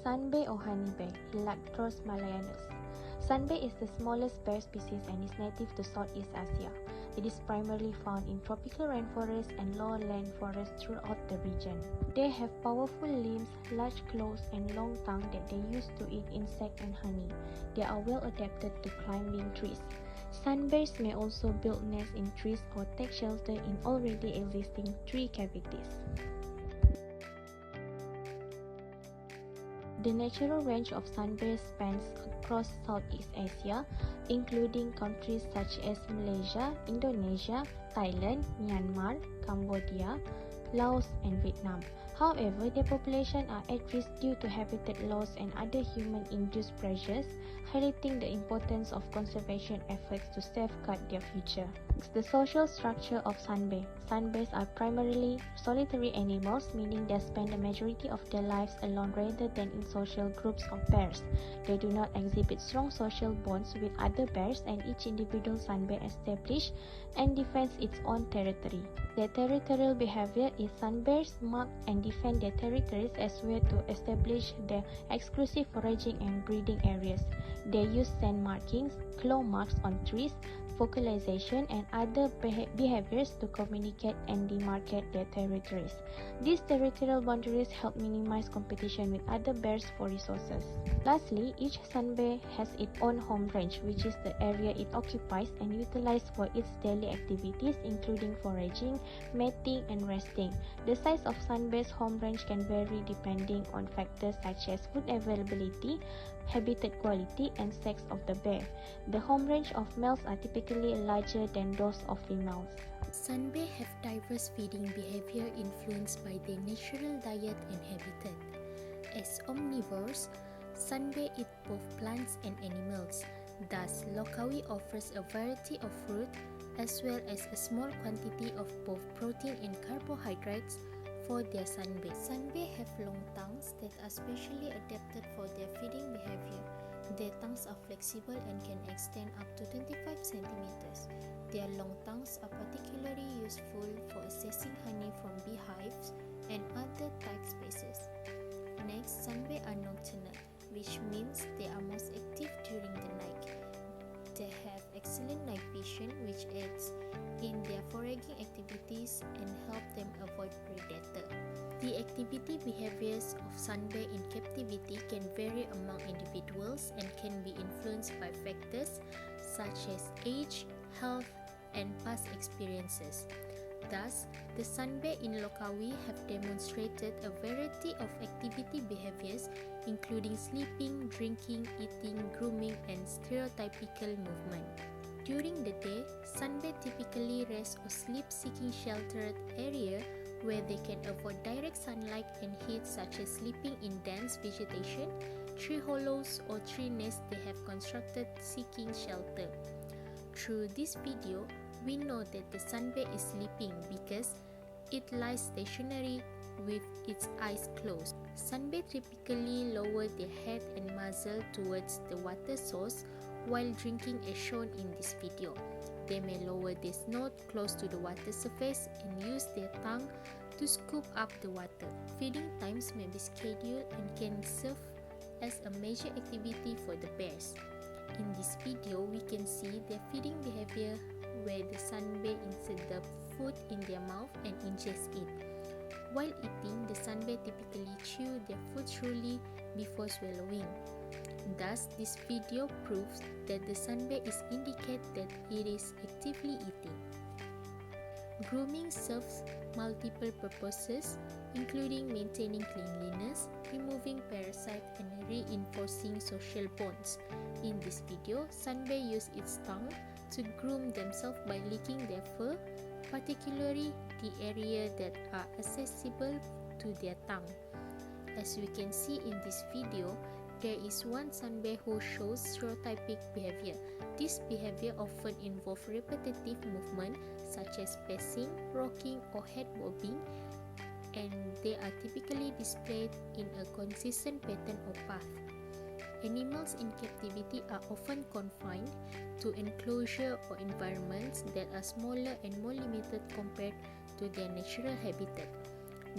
Sunbear or honey bear, Electros malayanus. Sunbear is the smallest bear species and is native to Southeast Asia. It is primarily found in tropical rainforests and lowland forests throughout the region. They have powerful limbs, large claws, and long tongue that they use to eat insects and honey. They are well adapted to climbing trees. Sunbears may also build nests in trees or take shelter in already existing tree cavities. The natural range of sunbears spans across Southeast Asia, including countries such as Malaysia, Indonesia, Thailand, Myanmar, Cambodia, Laos, and Vietnam. However, their population are at risk due to habitat loss and other human-induced pressures, highlighting the importance of conservation efforts to safeguard their future. The social structure of sunbear. Sunbears are primarily solitary animals, meaning they spend the majority of their lives alone rather than in social groups or pairs. They do not exhibit strong social bonds with other bears, and each individual sunbear establishes and defends its own territory. Their territorial behavior is sunbears mark and defend their territories as well to establish their exclusive foraging and breeding areas. They use scent markings, claw marks on trees, vocalization, and other behaviors to communicate and demarcate their territories. These territorial boundaries help minimize competition with other bears for resources. Lastly, each sunbear has its own home range, which is the area it occupies and utilizes for its daily activities, including foraging, mating, and resting. The size of sunbear's home range can vary depending on factors such as food availability, habitat quality, and sex of the bear. The home range of males are typically larger than those of females. Sunbear have diverse feeding behavior influenced by their natural diet and habitat. As omnivores, sunbear eat both plants and animals. Thus, Lokawi offers a variety of fruit as well as a small quantity of both protein and carbohydrates for their sunbear. Sunbear have long tongues that are specially adapted for their feeding behavior. Their tongues are flexible and can extend up to 25 centimeters. Their long tongues are particularly useful for accessing honey from beehives and other tight spaces. Next, sunbear are nocturnal, which means they are most active during the night. They have excellent night vision, which aids in their foraging activities and help them avoid predator. The activity behaviors of sunbear in captivity can vary among individuals and can be influenced by factors such as age, health, and past experiences. Thus, the sunbear in Lokawi have demonstrated a variety of activity behaviors, including sleeping, drinking, eating, grooming, and stereotypical movement. During the day, sunbear typically rest or sleep seeking sheltered area where they can avoid direct sunlight and heat, such as sleeping in dense vegetation, tree hollows, or tree nests they have constructed seeking shelter. Through this video, we know that the sunbear is sleeping because it lies stationary with its eyes closed. Sunbear typically lower their head and muzzle towards the water source while drinking, as shown in this video. They may lower their snout close to the water surface and use their tongue to scoop up the water. Feeding times may be scheduled and can serve as a major activity for the bears. In this video, we can see their feeding behavior where the sunbear insert the food in their mouth and ingest it. While eating, the sunbear typically chew their food slowly before swallowing. Thus, this video proves that the sunbear is indicate that it is actively eating. Grooming serves multiple purposes, including maintaining cleanliness, removing parasites, and reinforcing social bonds. In this video, sunbear use its tongue to groom themselves by licking their fur, particularly the area that are accessible to their tongue. As we can see in this video, there is one sunbear who shows stereotypic behavior. This behavior often involves repetitive movement such as pacing, rocking, or head bobbing, and they are typically displayed in a consistent pattern or path. Animals in captivity are often confined to enclosure or environments that are smaller and more limited compared to their natural habitat.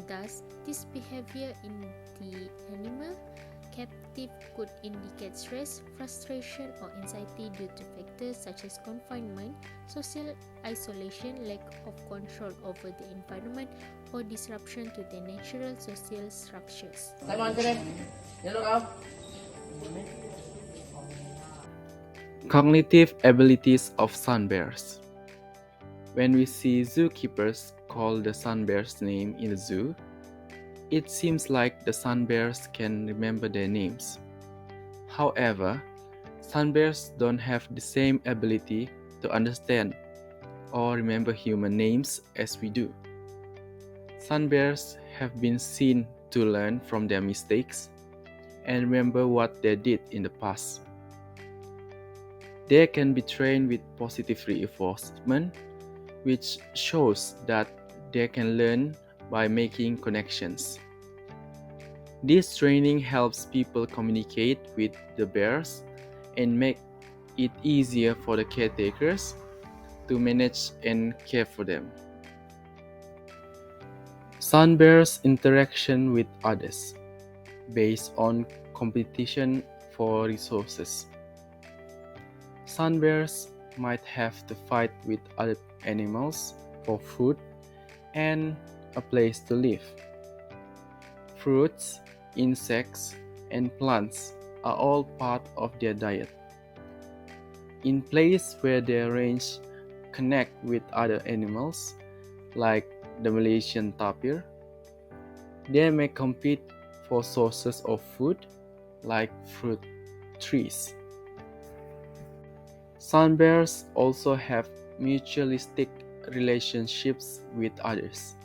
Thus, this behavior in the animal active could indicate stress, frustration, or anxiety due to factors such as confinement, social isolation, lack of control over the environment, or disruption to their natural social structures. Cognitive abilities of sun bears. When we see zookeepers call the sun bear's name in the zoo, it seems like the sun bears can remember their names. However, sun bears don't have the same ability to understand or remember human names as we do. Sun bears have been seen to learn from their mistakes and remember what they did in the past. They can be trained with positive reinforcement, which shows that they can learn by making connections. This training helps people communicate with the bears and make it easier for the caretakers to manage and care for them. Sun bears' interaction with others based on competition for resources. Sun bears might have to fight with other animals for food and a place to live. Fruits, insects, and plants are all part of their diet. In places where their range connect with other animals, like the Malaysian tapir, they may compete for sources of food, like fruit trees. Sun bears also have mutualistic relationships with others.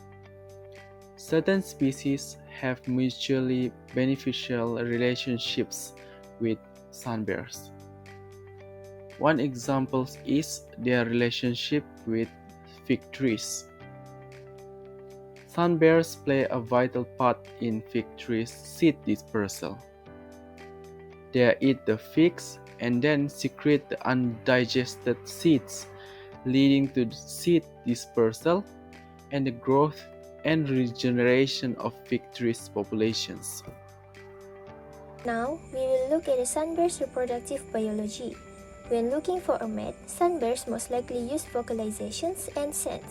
Certain species have mutually beneficial relationships with sun bears. One example is their relationship with fig trees. Sun bears play a vital part in fig trees' seed dispersal. They eat the figs and then secrete the undigested seeds, leading to seed dispersal and the growth and regeneration of fig trees populations. Now, we will look at the sun bear's reproductive biology. When looking for a mate, sun bears most likely use vocalizations and scent.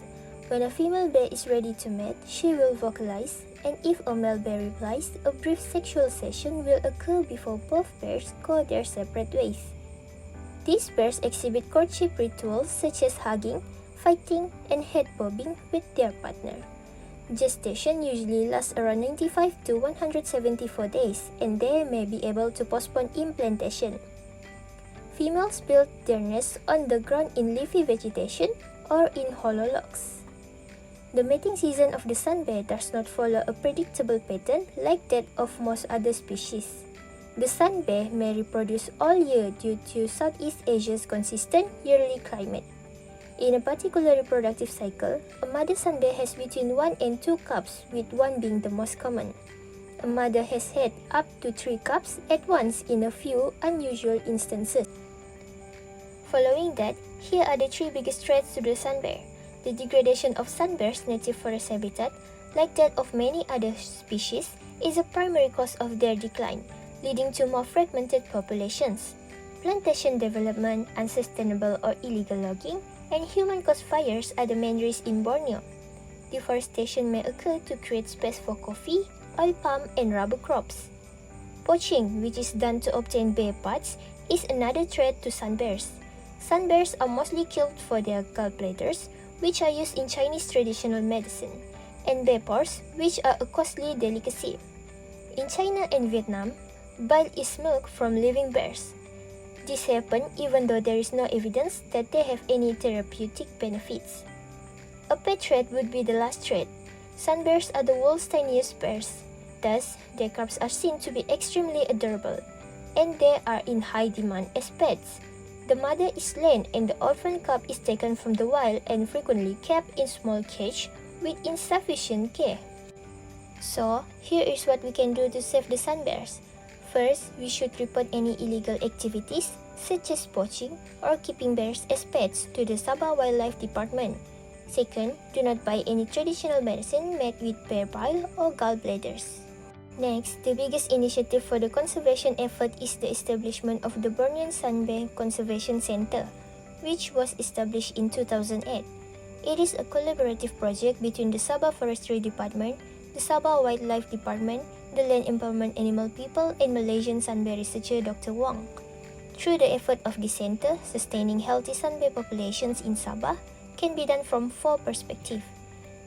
When a female bear is ready to mate, she will vocalize, and if a male bear replies, a brief sexual session will occur before both bears go their separate ways. These bears exhibit courtship rituals such as hugging, fighting, and head bobbing with their partner. Gestation usually lasts around 95 to 174 days, and they may be able to postpone implantation. Females build their nests on the ground in leafy vegetation or in hollow logs. The mating season of the sun bear does not follow a predictable pattern like that of most other species. The sun bear may reproduce all year due to Southeast Asia's consistent yearly climate. In a particular reproductive cycle, a mother sun bear has between 1 and 2 cubs, with 1 being the most common. A mother has had up to 3 cubs at once in a few unusual instances. Following that, here are the 3 biggest threats to the sun bear. The degradation of sun bears' native forest habitat, like that of many other species, is a primary cause of their decline, leading to more fragmented populations. Plantation development, unsustainable or illegal logging, and human-caused fires are the main risks in Borneo. Deforestation may occur to create space for coffee, oil palm, and rubber crops. Poaching, which is done to obtain bear parts, is another threat to sun bears. Sun bears are mostly killed for their gallbladders, which are used in Chinese traditional medicine, and bear paws, which are a costly delicacy. In China and Vietnam, bile is milk from living bears. This happens even though there is no evidence that they have any therapeutic benefits. A pet threat would be the last threat. Sun bears are the world's tiniest bears. Thus, their cubs are seen to be extremely adorable, and they are in high demand as pets. The mother is slain and the orphan cub is taken from the wild and frequently kept in small cage with insufficient care. So, here is what we can do to save the sun bears. First, we should report any illegal activities such as poaching or keeping bears as pets to the Sabah Wildlife Department. Second, do not buy any traditional medicine made with bear bile or gallbladders. Next, the biggest initiative for the conservation effort is the establishment of the Bornean Sun Bear Conservation Center, which was established in 2008. It is a collaborative project between the Sabah Forestry Department, the Sabah Wildlife Department, the Land Empowerment Animal People, and Malaysian sun bear researcher Dr. Wong. Through the effort of the center, sustaining healthy sun bear populations in Sabah can be done from four perspectives.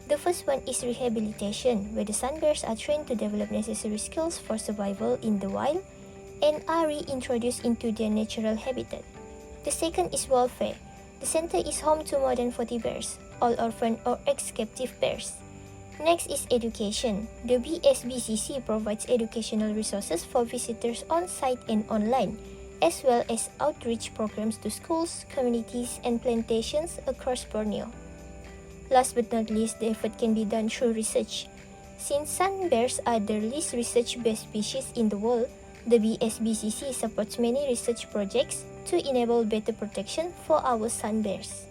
The first one is rehabilitation, where the sun bears are trained to develop necessary skills for survival in the wild and are reintroduced into their natural habitat. The second is welfare. The center is home to more than 40 bears, all orphan or ex-captive bears. Next is education. The BSBCC provides educational resources for visitors on-site and online, as well as outreach programs to schools, communities, and plantations across Borneo. Last but not least, the effort can be done through research. Since sun bears are the least research-based species in the world, the BSBCC supports many research projects to enable better protection for our sun bears.